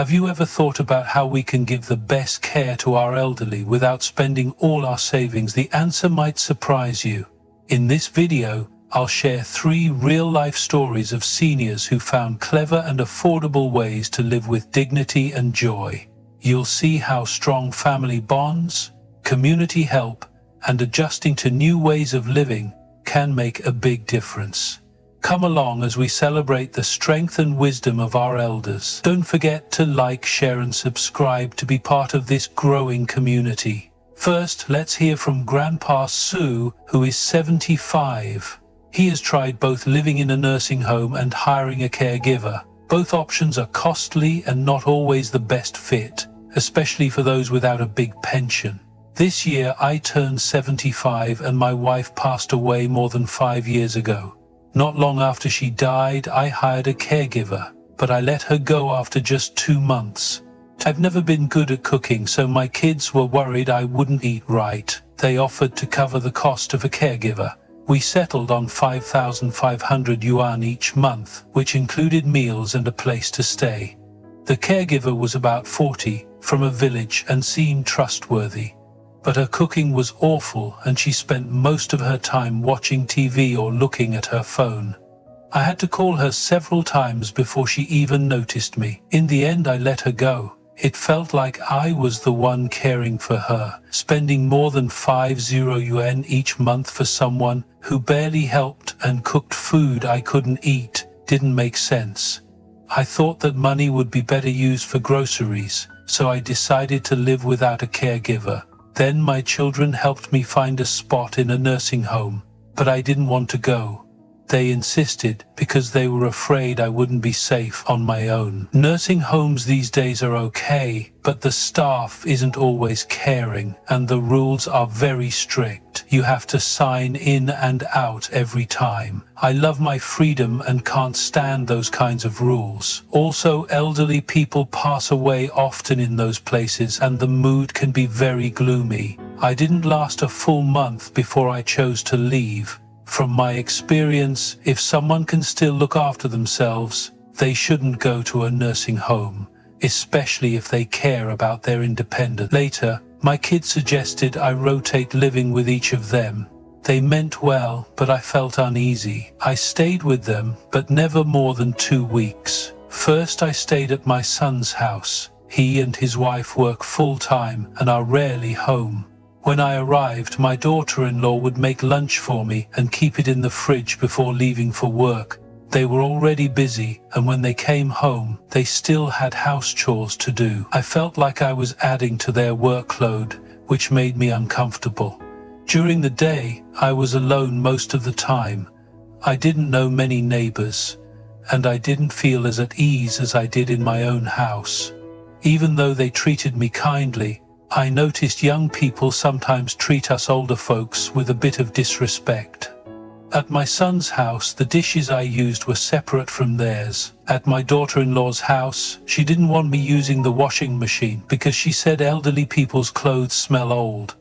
Have you ever thought about how we can give the best care to our elderly without spending all our savings? The answer might surprise you. In this video, I'll share 3 real-life stories of seniors who found clever and affordable ways to live with dignity and joy. You'll see how strong family bonds, community help, and adjusting to new ways of living can make a big difference. Come along as we celebrate the strength and wisdom of our elders. Don't forget to like, share, and subscribe to be part of this growing community. First, let's hear from Grandpa Sue, who is 75. He has tried both living in a nursing home and hiring a caregiver. Both options are costly and not always the best fit, especially for those without a big pension. This year, I turned 75 and my wife passed away more than 5 years ago. Not long after she died, I hired a caregiver, but I let her go after just 2 months. I've never been good at cooking, so my kids were worried I wouldn't eat right. They offered to cover the cost of a caregiver. We settled on 5,500 yuan each month, which included meals and a place to stay. The caregiver was about 40, from a village, and seemed trustworthy. But her cooking was awful, and she spent most of her time watching TV or looking at her phone. I had to call her several times before she even noticed me. In the end, I let her go. It felt like I was the one caring for her. Spending more than 50 yuan each month for someone who barely helped and cooked food I couldn't eat didn't make sense. I thought that money would be better used for groceries, so I decided to live without a caregiver. Then my children helped me find a spot in a nursing home, but I didn't want to go. They insisted because they were afraid I wouldn't be safe on my own. Nursing homes these days are okay, but the staff isn't always caring, and the rules are very strict. You have to sign in and out every time. I love my freedom and can't stand those kinds of rules. Also, elderly people pass away often in those places, and the mood can be very gloomy. I didn't last a full month before I chose to leave. From my experience, if someone can still look after themselves, they shouldn't go to a nursing home, especially if they care about their independence. Later, my kids suggested I rotate living with each of them. They meant well, but I felt uneasy. I stayed with them, but never more than 2 weeks. First, I stayed at my son's house. He and his wife work full-time and are rarely home. When I arrived, my daughter-in-law would make lunch for me and keep it in the fridge before leaving for work. They were already busy, and when they came home, they still had house chores to do. I felt like I was adding to their workload, which made me uncomfortable. During the day, I was alone most of the time. I didn't know many neighbors, and I didn't feel as at ease as I did in my own house. Even though they treated me kindly, I noticed young people sometimes treat us older folks with a bit of disrespect. At my son's house, the dishes I used were separate from theirs. At my daughter-in-law's house, she didn't want me using the washing machine because she said elderly people's clothes smell old.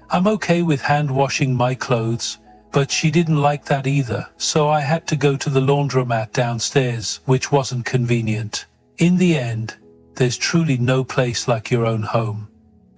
I'm okay with hand washing my clothes, but she didn't like that either, so I had to go to the laundromat downstairs, which wasn't convenient. In the end, there's truly no place like your own home.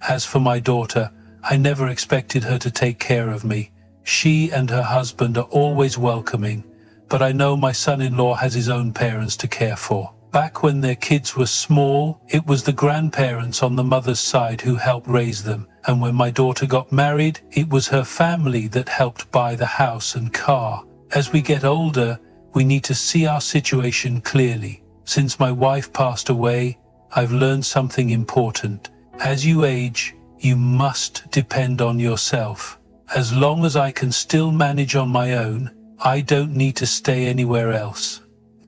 As for my daughter, I never expected her to take care of me. She and her husband are always welcoming, but I know my son-in-law has his own parents to care for. Back when their kids were small, it was the grandparents on the mother's side who helped raise them, and when my daughter got married, it was her family that helped buy the house and car. As we get older, we need to see our situation clearly. Since my wife passed away, I've learned something important. As you age, you must depend on yourself. As long as I can still manage on my own, I don't need to stay anywhere else.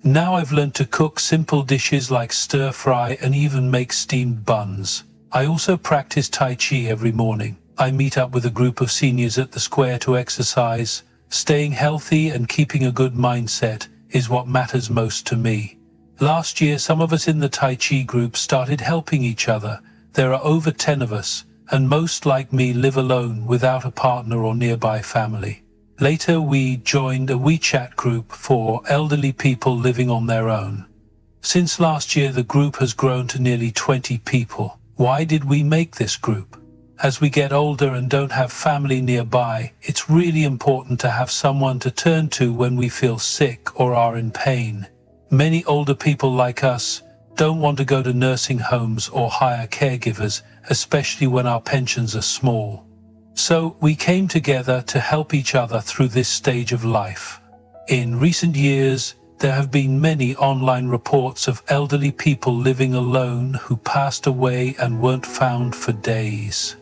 Now I've learned to cook simple dishes like stir-fry and even make steamed buns. I also practice Tai Chi every morning. I meet up with a group of seniors at the square to exercise. Staying healthy and keeping a good mindset is what matters most to me. Last year, some of us in the Tai Chi group started helping each other. There are over 10 of us, and most, like me, live alone without a partner or nearby family. Later, we joined a WeChat group for elderly people living on their own. Since last year, the group has grown to nearly 20 people. Why did we make this group? As we get older and don't have family nearby, it's really important to have someone to turn to when we feel sick or are in pain. Many older people like us don't want to go to nursing homes or hire caregivers, especially when our pensions are small. So we came together to help each other through this stage of life. In recent years, there have been many online reports of elderly people living alone who passed away and weren't found for days.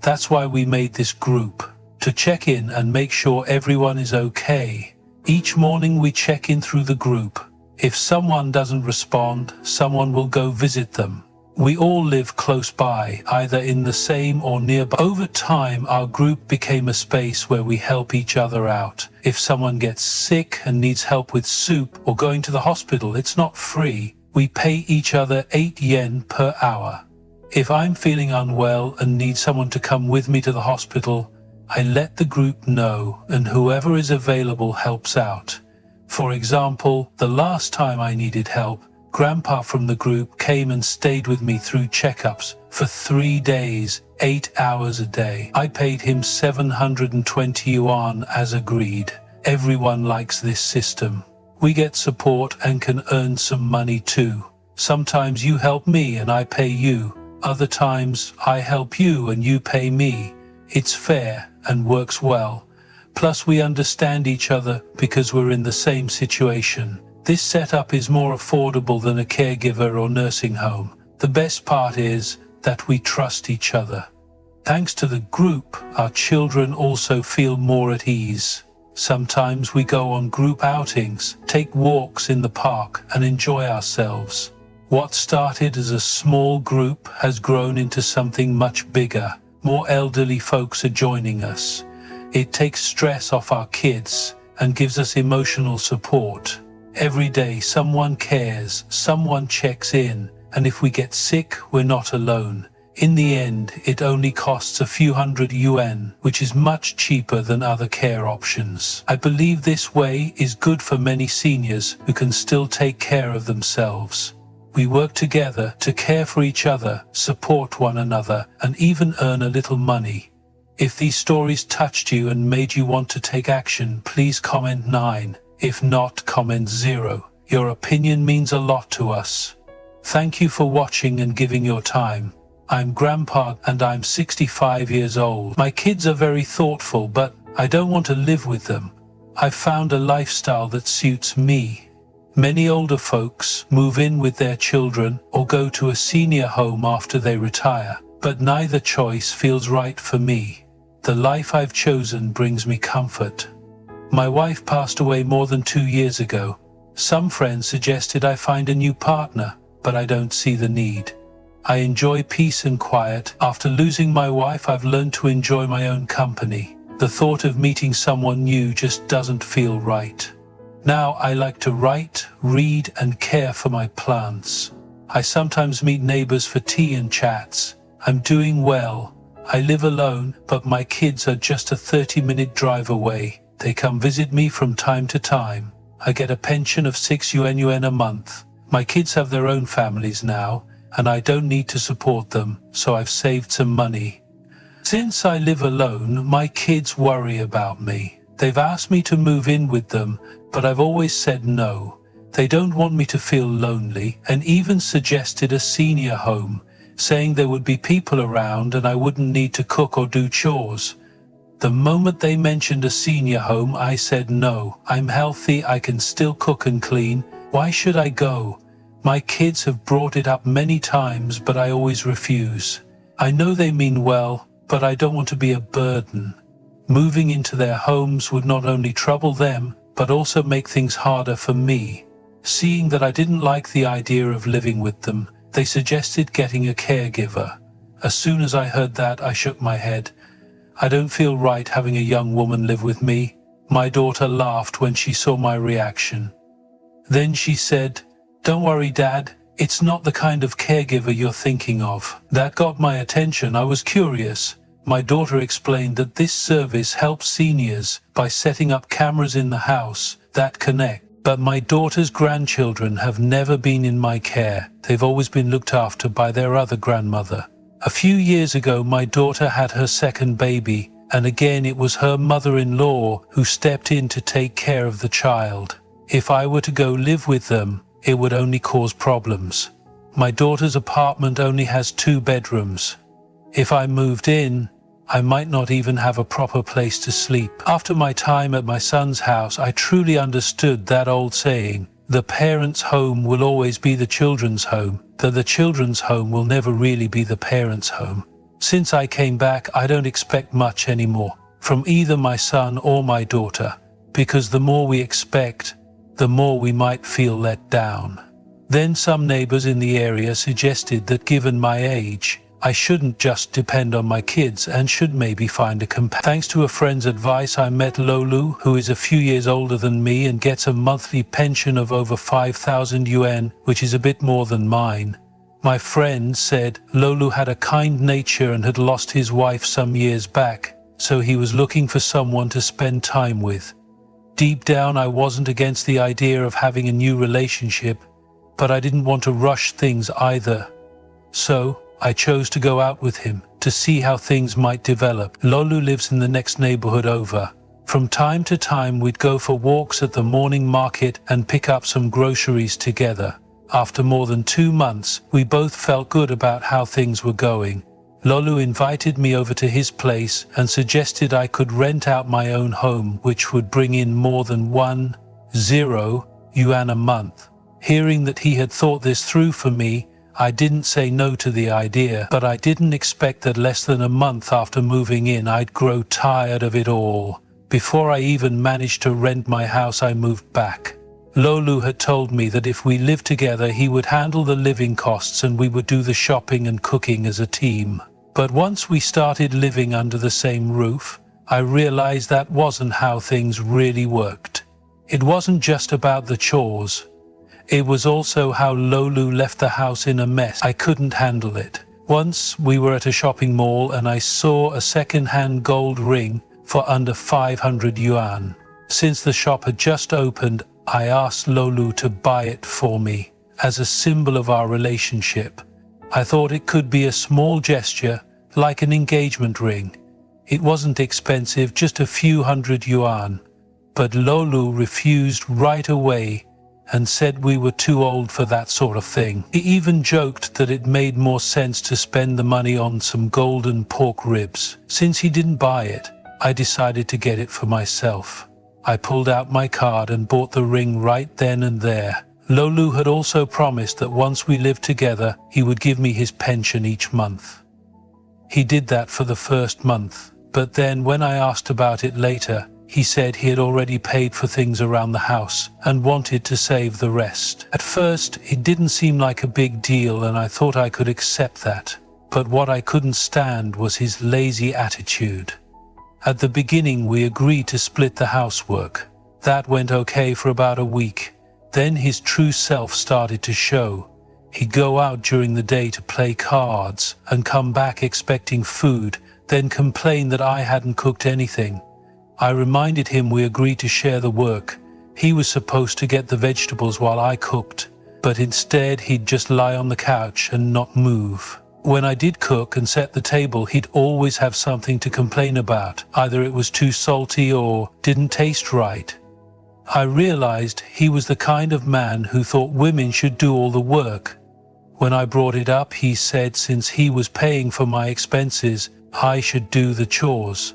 That's why we made this group, to check in and make sure everyone is okay. Each morning we check in through the group. If someone doesn't respond, someone will go visit them. We all live close by, either in the same or nearby. Over time, our group became a space where we help each other out. If someone gets sick and needs help with soup or going to the hospital, it's not free. We pay each other 8 yen per hour. If I'm feeling unwell and need someone to come with me to the hospital, I let the group know, and whoever is available helps out. For example, the last time I needed help, Grandpa from the group came and stayed with me through checkups for 3 days, 8 hours a day. I paid him 720 yuan as agreed. Everyone likes this system. We get support and can earn some money too. Sometimes you help me and I pay you. Other times I help you and you pay me. It's fair and works well. Plus we understand each other because we're in the same situation. This setup is more affordable than a caregiver or nursing home. The best part is that we trust each other. Thanks to the group, our children also feel more at ease. Sometimes we go on group outings, take walks in the park, and enjoy ourselves. What started as a small group has grown into something much bigger. More elderly folks are joining us. It takes stress off our kids and gives us emotional support. Every day someone cares, someone checks in, and if we get sick, we're not alone. In the end, it only costs a few hundred yuan, which is much cheaper than other care options. I believe this way is good for many seniors who can still take care of themselves. We work together to care for each other, support one another, and even earn a little money. If these stories touched you and made you want to take action, please comment 9. If not, comment 0. Your opinion means a lot to us. Thank you for watching and giving your time. I'm Grandpa and I'm 65 years old. My kids are very thoughtful, but I don't want to live with them. I've found a lifestyle that suits me. Many older folks move in with their children or go to a senior home after they retire, but neither choice feels right for me. The life I've chosen brings me comfort. My wife passed away more than 2 years ago. Some friends suggested I find a new partner, but I don't see the need. I enjoy peace and quiet. After losing my wife, I've learned to enjoy my own company. The thought of meeting someone new just doesn't feel right. Now I like to write, read, and care for my plants. I sometimes meet neighbors for tea and chats. I'm doing well. I live alone, but my kids are just a 30-minute drive away. They come visit me from time to time. I get a pension of 6 yuan a month. My kids have their own families now, and I don't need to support them, so I've saved some money. Since I live alone, my kids worry about me. They've asked me to move in with them, but I've always said no. They don't want me to feel lonely, and even suggested a senior home, saying there would be people around and I wouldn't need to cook or do chores. The moment they mentioned a senior home, I said no. I'm healthy, I can still cook and clean. Why should I go? My kids have brought it up many times, but I always refuse. I know they mean well, but I don't want to be a burden. Moving into their homes would not only trouble them, but also make things harder for me. Seeing that I didn't like the idea of living with them, they suggested getting a caregiver. As soon as I heard that, I shook my head. I don't feel right having a young woman live with me. My daughter laughed when she saw my reaction. Then she said, "Don't worry, Dad, it's not the kind of caregiver you're thinking of." That got my attention. I was curious. My daughter explained that this service helps seniors by setting up cameras in the house that connect. But my daughter's grandchildren have never been in my care. They've always been looked after by their other grandmother. A few years ago, my daughter had her second baby, and again it was her mother-in-law who stepped in to take care of the child. If I were to go live with them, it would only cause problems. My daughter's apartment only has 2 bedrooms. If I moved in, I might not even have a proper place to sleep. After my time at my son's house, I truly understood that old saying, the parents' home will always be the children's home, that the children's home will never really be the parents' home. Since I came back, I don't expect much anymore from either my son or my daughter, because the more we expect, the more we might feel let down. Then some neighbors in the area suggested that given my age, I shouldn't just depend on my kids and should maybe find a companion. Thanks to a friend's advice, I met Lolu, who is a few years older than me and gets a monthly pension of over 5,000 yuan, which is a bit more than mine. My friend said Lolu had a kind nature and had lost his wife some years back, so he was looking for someone to spend time with. Deep down, I wasn't against the idea of having a new relationship, but I didn't want to rush things either. So I chose to go out with him to see how things might develop. Lolu lives in the next neighborhood over. From time to time, we'd go for walks at the morning market and pick up some groceries together. After more than 2 months, we both felt good about how things were going. Lolu invited me over to his place and suggested I could rent out my own home, which would bring in more than 10 yuan a month. Hearing that he had thought this through for me, I didn't say no to the idea, but I didn't expect that less than a month after moving in, I'd grow tired of it all. Before I even managed to rent my house, I moved back. Lolu had told me that if we lived together, he would handle the living costs and we would do the shopping and cooking as a team. But once we started living under the same roof, I realized that wasn't how things really worked. It wasn't just about the chores. It was also how Lolu left the house in a mess. I couldn't handle it. Once we were at a shopping mall and I saw a second-hand gold ring for under 500 yuan. Since the shop had just opened, I asked Lolu to buy it for me as a symbol of our relationship. I thought it could be a small gesture, like an engagement ring. It wasn't expensive, just a few hundred yuan. But Lolu refused right away and said we were too old for that sort of thing. He even joked that it made more sense to spend the money on some golden pork ribs. Since he didn't buy it, I decided to get it for myself. I pulled out my card and bought the ring right then and there. Lolu had also promised that once we lived together, he would give me his pension each month. He did that for the first month, but then when I asked about it later, he said he had already paid for things around the house and wanted to save the rest. At first, it didn't seem like a big deal and I thought I could accept that. But what I couldn't stand was his lazy attitude. At the beginning, we agreed to split the housework. That went okay for about a week. Then his true self started to show. He'd go out during the day to play cards and come back expecting food, then complain that I hadn't cooked anything. I reminded him we agreed to share the work. He was supposed to get the vegetables while I cooked, but instead he'd just lie on the couch and not move. When I did cook and set the table, he'd always have something to complain about. Either it was too salty or didn't taste right. I realized he was the kind of man who thought women should do all the work. When I brought it up, he said since he was paying for my expenses, I should do the chores.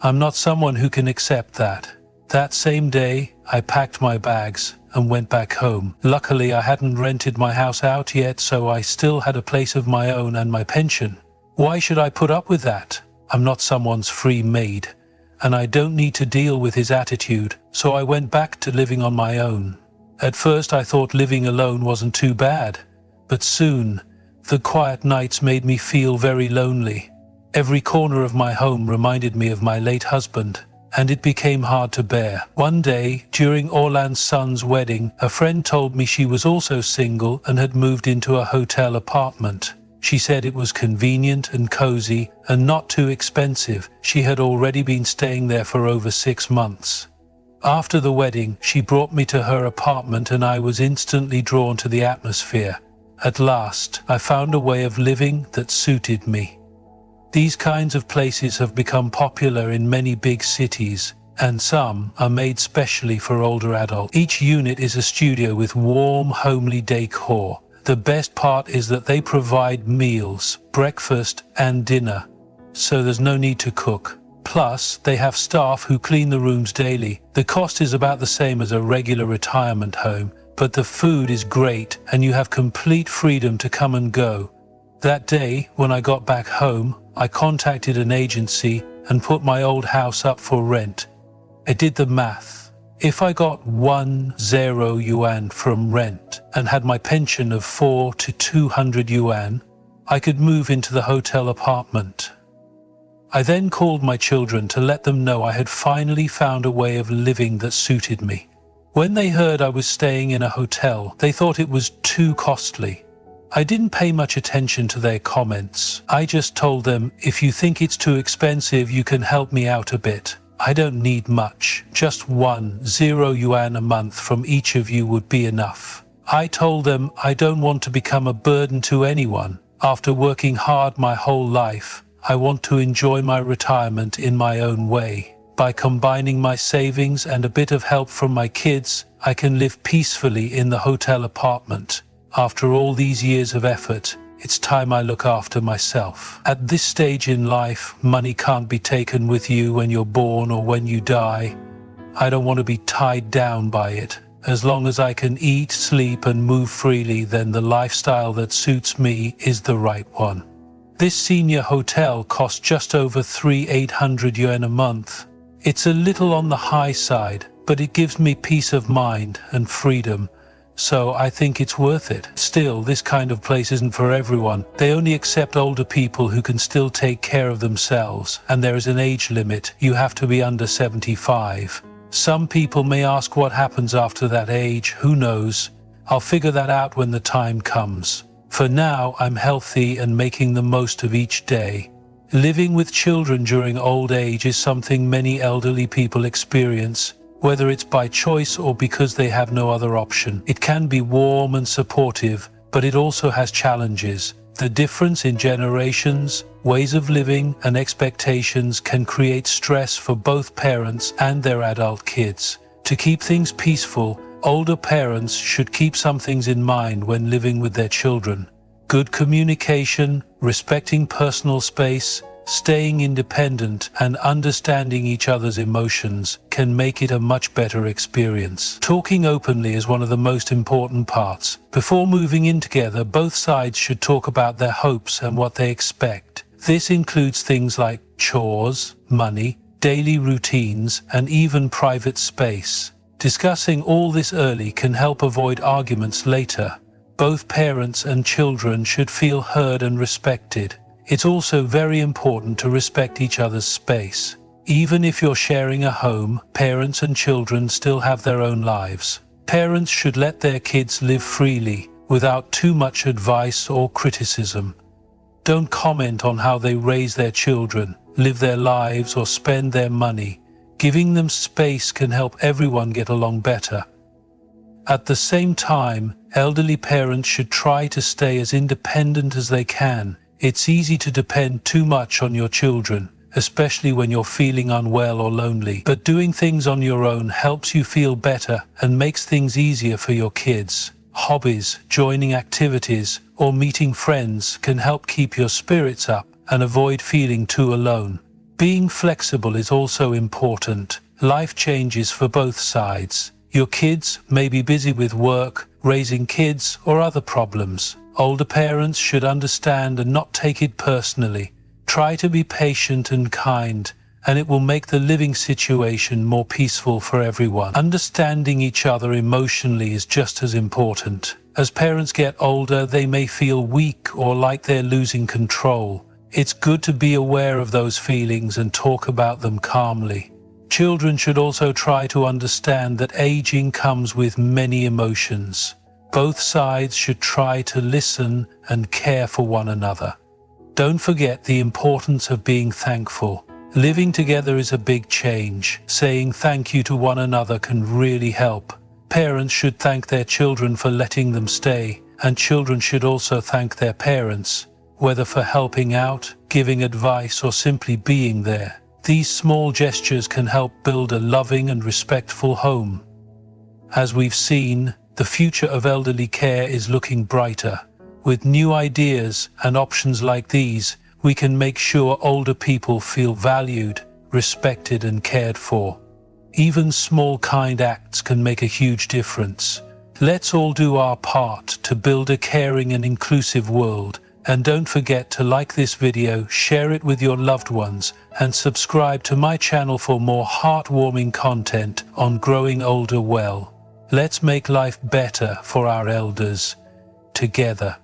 I'm not someone who can accept that. That same day, I packed my bags and went back home. Luckily, I hadn't rented my house out yet, so I still had a place of my own and my pension. Why should I put up with that? I'm not someone's free maid, and I don't need to deal with his attitude, so I went back to living on my own. At first, I thought living alone wasn't too bad, but soon, the quiet nights made me feel very lonely. Every corner of my home reminded me of my late husband, and it became hard to bear. One day, during Orlan's son's wedding, a friend told me she was also single and had moved into a hotel apartment. She said it was convenient and cozy and not too expensive. She had already been staying there for over 6 months. After the wedding, she brought me to her apartment and I was instantly drawn to the atmosphere. At last, I found a way of living that suited me. These kinds of places have become popular in many big cities, and some are made specially for older adults. Each unit is a studio with warm, homely decor. The best part is that they provide meals, breakfast and dinner, so there's no need to cook. Plus, they have staff who clean the rooms daily. The cost is about the same as a regular retirement home, but the food is great and you have complete freedom to come and go. That day, when I got back home, I contacted an agency and put my old house up for rent. I did the math. If I got 10 yuan from rent and had my pension of 4 to 200 yuan, I could move into the hotel apartment. I then called my children to let them know I had finally found a way of living that suited me. When they heard I was staying in a hotel, they thought it was too costly. I didn't pay much attention to their comments. I just told them, if you think it's too expensive, you can help me out a bit. I don't need much. Just 10 yuan a month from each of you would be enough. I told them I don't want to become a burden to anyone. After working hard my whole life, I want to enjoy my retirement in my own way. By combining my savings and a bit of help from my kids, I can live peacefully in the hotel apartment. After all these years of effort, it's time I look after myself. At this stage in life, money can't be taken with you when you're born or when you die. I don't want to be tied down by it. As long as I can eat, sleep and move freely, then the lifestyle that suits me is the right one. This senior hotel costs just over 3,800 yuan a month. It's a little on the high side, but it gives me peace of mind and freedom, so I think it's worth it. Still, this kind of place isn't for everyone. They only accept older people who can still take care of themselves, and there is an age limit. You have to be under 75. Some people may ask what happens after that age. Who knows? I'll figure that out when the time comes. For now, I'm healthy and making the most of each day. Living with children during old age is something many elderly people experience, whether it's by choice or because they have no other option. It can be warm and supportive, but it also has challenges. The difference in generations, ways of living, and expectations can create stress for both parents and their adult kids. To keep things peaceful, older parents should keep some things in mind when living with their children. Good communication, respecting personal space, staying independent, and understanding each other's emotions can make it a much better experience. Talking openly is one of the most important parts. Before moving in together, both sides should talk about their hopes and what they expect. This includes things like chores, money, daily routines, and even private space. Discussing all this early can help avoid arguments later. Both parents and children should feel heard and respected. It's also very important to respect each other's space. Even if you're sharing a home, parents and children still have their own lives. Parents should let their kids live freely, without too much advice or criticism. Don't comment on how they raise their children, live their lives, or spend their money. Giving them space can help everyone get along better. At the same time, elderly parents should try to stay as independent as they can. It's easy to depend too much on your children, especially when you're feeling unwell or lonely. But doing things on your own helps you feel better and makes things easier for your kids. Hobbies, joining activities, or meeting friends can help keep your spirits up and avoid feeling too alone. Being flexible is also important. Life changes for both sides. Your kids may be busy with work, raising kids, or other problems. Older parents should understand and not take it personally. Try to be patient and kind, and it will make the living situation more peaceful for everyone. Understanding each other emotionally is just as important. As parents get older, they may feel weak or like they're losing control. It's good to be aware of those feelings and talk about them calmly. Children should also try to understand that aging comes with many emotions. Both sides should try to listen and care for one another. Don't forget the importance of being thankful. Living together is a big change. Saying thank you to one another can really help. Parents should thank their children for letting them stay, and children should also thank their parents, whether for helping out, giving advice, or simply being there. These small gestures can help build a loving and respectful home. As we've seen, the future of elderly care is looking brighter. With new ideas and options like these, we can make sure older people feel valued, respected, and cared for. Even small kind acts can make a huge difference. Let's all do our part to build a caring and inclusive world. And don't forget to like this video, share it with your loved ones, and subscribe to my channel for more heartwarming content on growing older well. Let's make life better for our elders together.